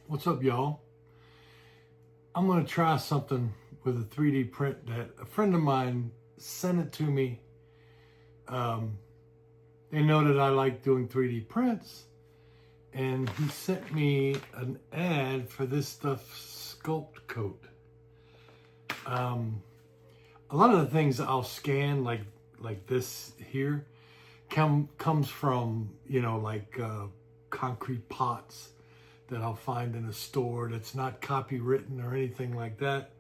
What's up, y'all? I'm going to try something with a 3D print that a friend of mine sent it to me. They know that I like doing 3D prints, and he sent me an ad for this stuff, SculptCoat. A lot of the things I'll scan, like this here, comes from, you know, like concrete pots that I'll find in a store that's not copywritten or anything like that.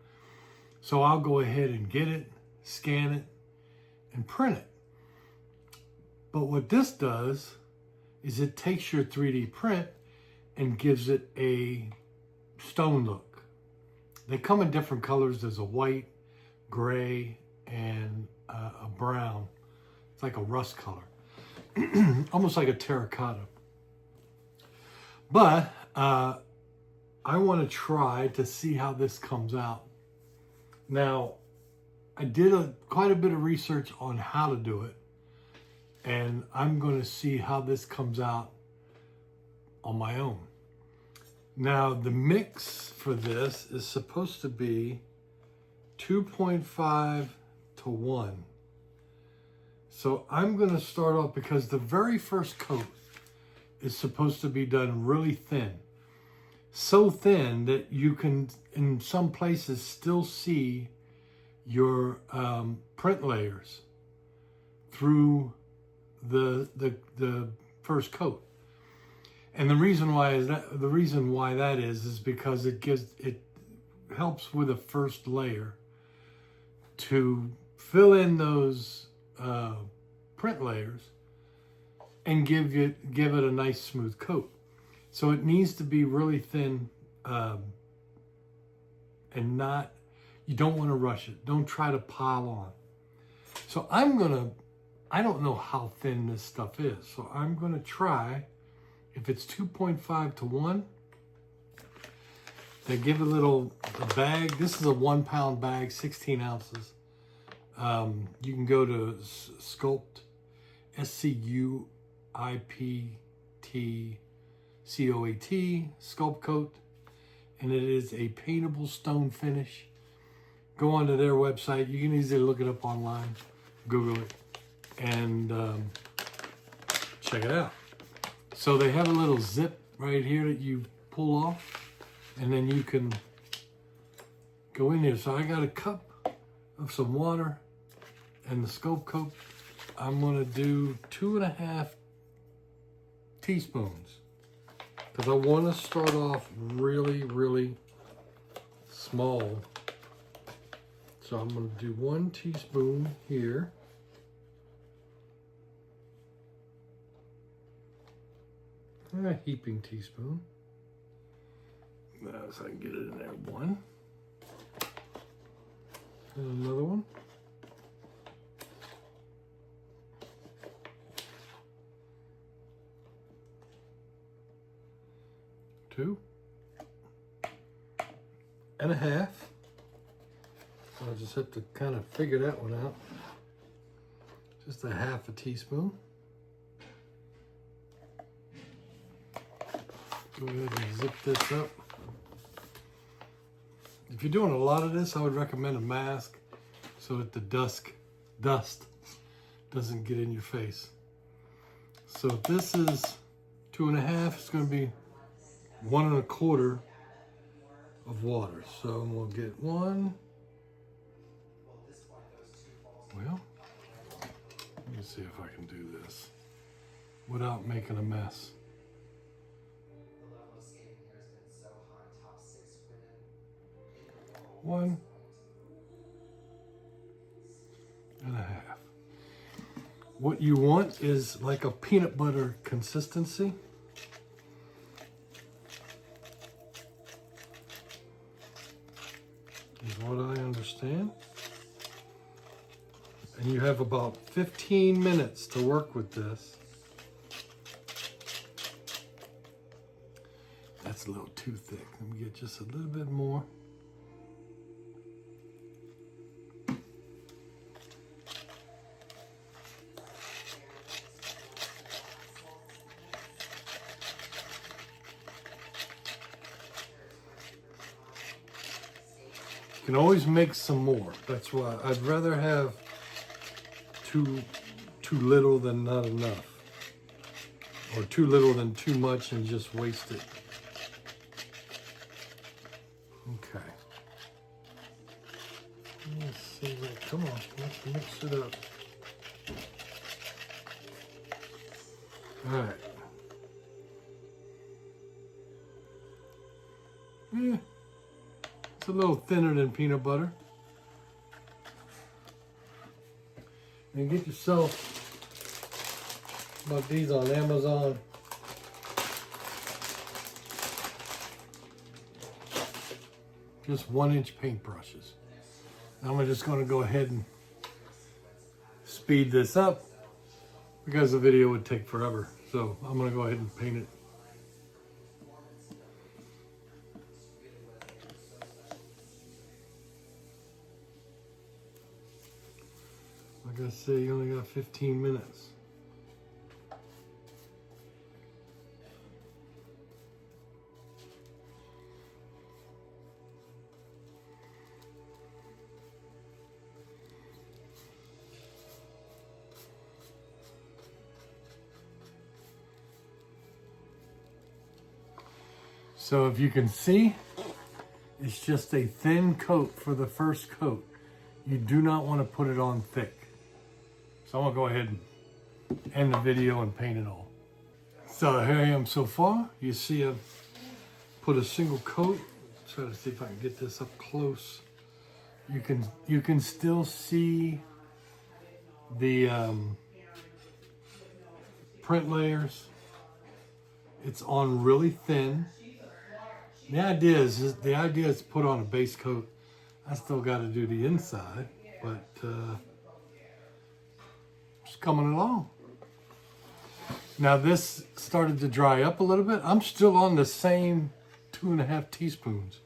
So I'll go ahead and get it, scan it, and print it. But what this does is it takes your 3D print and gives it a stone look. They come in different colors. There's a white, gray, and a brown. It's like a rust color, almost like a terracotta. But I want to try to see how this comes out. Now, I did quite a bit of research on how to do it, and I'm going to see how this comes out on my own. Now, the mix for this is supposed to be 2.5 to 1. So I'm going to start off, because the very first coat is supposed to be done really thin. So thin that you can, in some places, still see your print layers through the first coat. And the reason why that is because it helps with a first layer to fill in those print layers and give it a nice smooth coat. So it needs to be really thin, and you don't want to rush it. Don't try to pile on. So I don't know how thin this stuff is. So I'm gonna try, if it's 2.5 to 1, they give a bag. This is a 1 pound bag, 16 ounces. You can go to Sculpt, SculptCoat, SculptCoat, and it is a paintable stone finish. Go onto their website. You can easily look it up online, Google it, and check it out. So they have a little zip right here that you pull off, and then you can go in there. So I got a cup of some water and the SculptCoat. I'm gonna do 2.5 teaspoons, because I want to start off really, really small. So I'm going to do 1 teaspoon here. A heaping teaspoon. So I can get it in there. 1. And another one. 2.5. So I just have to kind of figure that one out. Just a 1/2 teaspoon. Go ahead and zip this up. If you're doing a lot of this, I would recommend a mask so that the dust doesn't get in your face. So if this is 2.5, it's going to be 1.25 of water. So we'll get 1. Well, let me see if I can do this without making a mess. 1.5. What you want is like a peanut butter consistency. Is what I understand. And you have about 15 minutes to work with this. That's a little too thick. Let me get just a little bit more. can always make some more. That's why I'd rather have too little than not enough. Or too little than too much and just waste it. Okay. Let's see that. Come on, let's mix it up. All right. Yeah, it's a little thinner than peanut butter. And get yourself about these on Amazon. Just 1-inch paintbrushes. I'm just going to go ahead and speed this up because the video would take forever. So I'm going to go ahead and paint it. Like I say, you only got 15 minutes. So if you can see, it's just a thin coat for the first coat. You do not want to put it on thick. So I'm gonna go ahead and end the video and paint it all. So here I am so far. You see I've put a single coat. Try to see if I can get this up close. You can still see the print layers. It's on really thin. The idea is to put on a base coat. I still got to do the inside, but it's coming along. Now this started to dry up a little bit. I'm still on the same 2.5 teaspoons.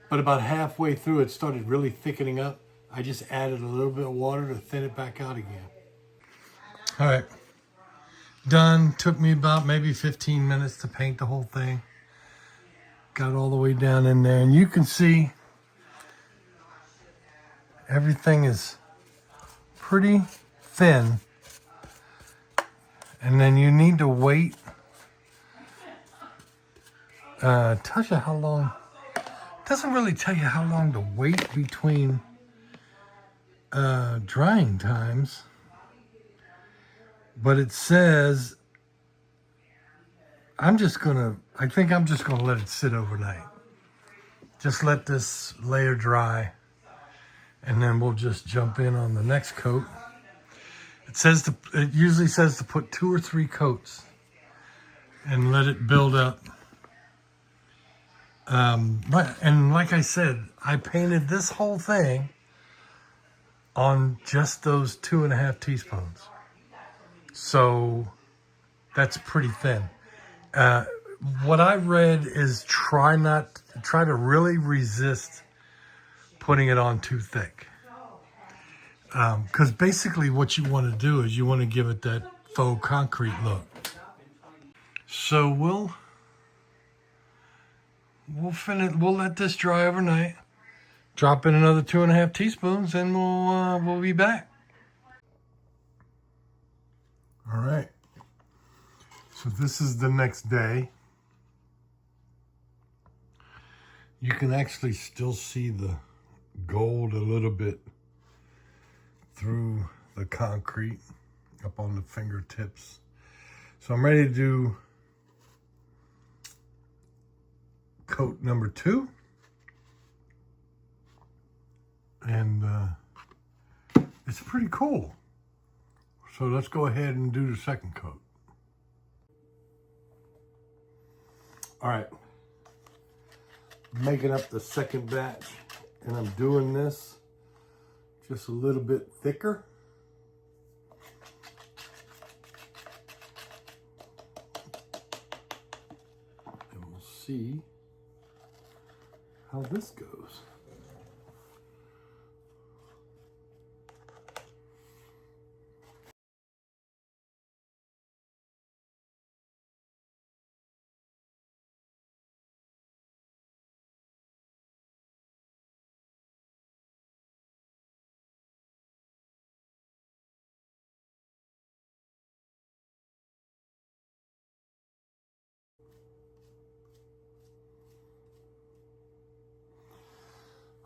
But about halfway through it started really thickening up. I just added a little bit of water to thin it back out again. All right, done. Took me about maybe 15 minutes to paint the whole thing. Got all the way down in there, and you can see everything is pretty thin. And then you need to wait. Tells you how long. Doesn't really tell you how long to wait between drying times, but it says I think I'm just gonna let it sit overnight. Just let this layer dry, and then we'll just jump in on the next coat. It usually says to put 2 or 3 coats and let it build up. And like I said, I painted this whole thing on just those 2.5 teaspoons. So that's pretty thin. What I read is try to really resist putting it on too thick. Because basically what you want to do is you want to give it that faux concrete look. So we'll let this dry overnight. Drop in another 2.5 teaspoons, and we'll be back. All right. So this is the next day. You can actually still see the gold a little bit through the concrete up on the fingertips. So I'm ready to do coat number 2. And it's pretty cool. So let's go ahead and do the second coat. All right, making up the second batch, and I'm doing this just a little bit thicker. And we'll see how this goes.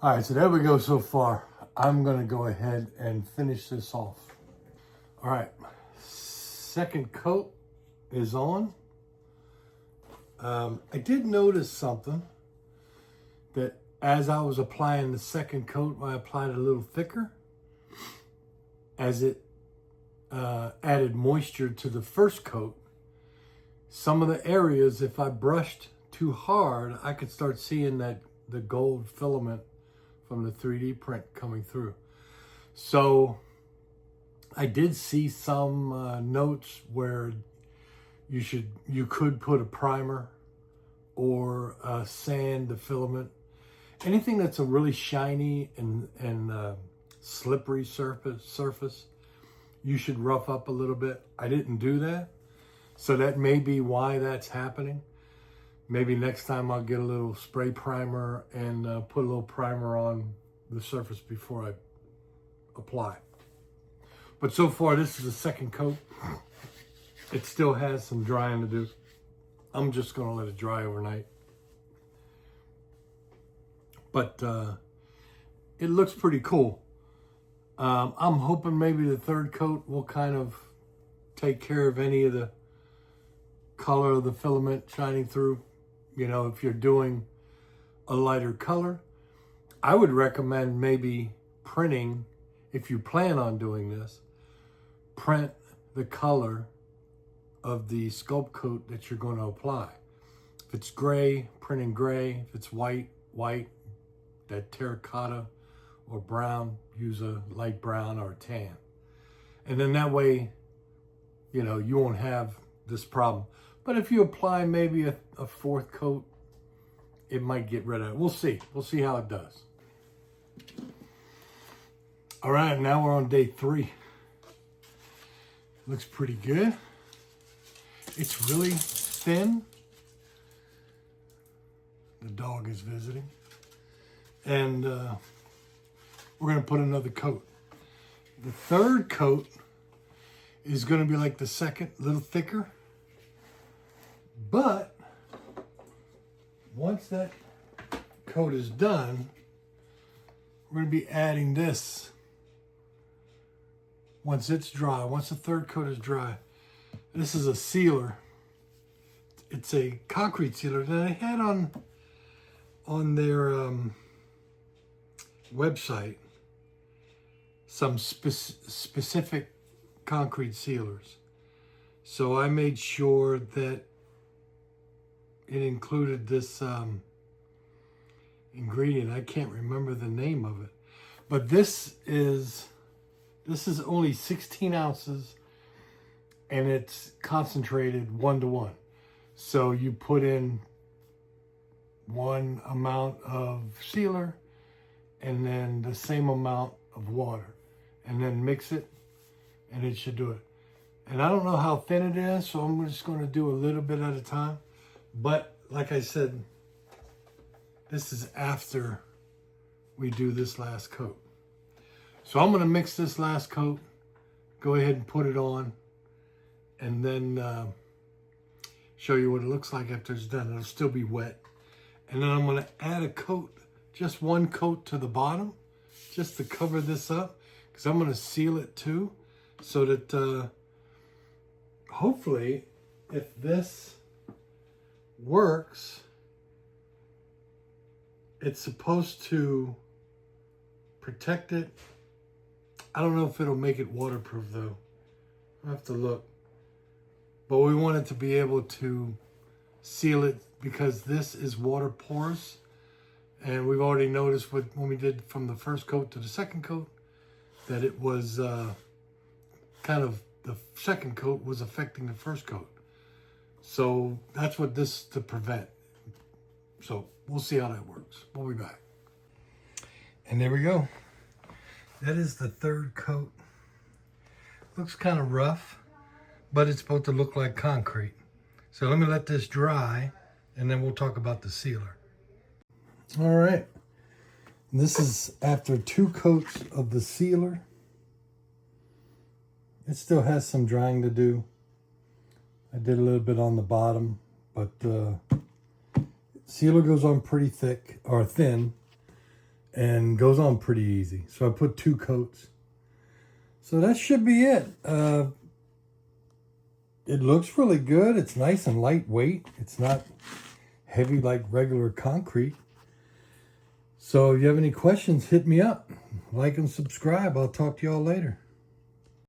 All right, so there we go so far. I'm gonna go ahead and finish this off. All right, second coat is on. I did notice something, that as I was applying the second coat, I applied a little thicker, as it added moisture to the first coat. Some of the areas, if I brushed too hard, I could start seeing that the gold filament from the 3D print coming through. So I did see some notes where you could put a primer or sand the filament. Anything that's a really shiny and slippery surface, you should rough up a little bit. I didn't do that, so that may be why that's happening. Maybe next time I'll get a little spray primer and put a little primer on the surface before I apply. But so far, this is the second coat. It still has some drying to do. I'm just gonna let it dry overnight. But it looks pretty cool. I'm hoping maybe the third coat will kind of take care of any of the color of the filament shining through. You know, if you're doing a lighter color, I would recommend maybe printing, if you plan on doing this, print the color of the SculptCoat that you're going to apply. If it's gray, print in gray. If it's white, that terracotta or brown, use a light brown or a tan. And then that way, you know, you won't have this problem. But if you apply maybe a fourth coat, it might get rid of it. We'll see. We'll see how it does. All right, now we're on day 3. Looks pretty good. It's really thin. The dog is visiting. And we're gonna put another coat. The third coat is gonna be like the second, a little thicker. But once that coat is done, we're gonna be adding this. Once it's dry, once the third coat is dry, this is a sealer. It's a concrete sealer that I had on their website, some specific concrete sealers. So I made sure that it included this ingredient. I can't remember the name of it, but this is only 16 ounces and it's concentrated 1:1. So you put in 1 amount of sealer and then the same amount of water, and then mix it, and it should do it. And I don't know how thin it is, so I'm just going to do a little bit at a time. But like I said, this is after we do this last coat. So I'm going to mix this last coat, go ahead and put it on, and then show you what it looks like after it's done. It'll still be wet. And then I'm going to add a coat, just 1 coat to the bottom, just to cover this up, because I'm going to seal it too, so that hopefully, if this works, it's supposed to protect it. I don't know if it'll make it waterproof though. I'll have to look. But we want it to be able to seal it, because this is water porous. And we've already noticed when we did from the first coat to the second coat, that it was kind of, the second coat was affecting the first coat. So that's what this is to prevent. So we'll see how that works. We'll be back. And there we go. That is the third coat. Looks kind of rough, but it's supposed to look like concrete. So let me let this dry, and then we'll talk about the sealer. All right. This is after 2 coats of the sealer. It still has some drying to do. I did a little bit on the bottom, but sealer goes on pretty thick or thin, and goes on pretty easy. So I put 2 coats. So that should be it. It looks really good. It's nice and lightweight. It's not heavy like regular concrete. So if you have any questions, hit me up. Like and subscribe. I'll talk to y'all later.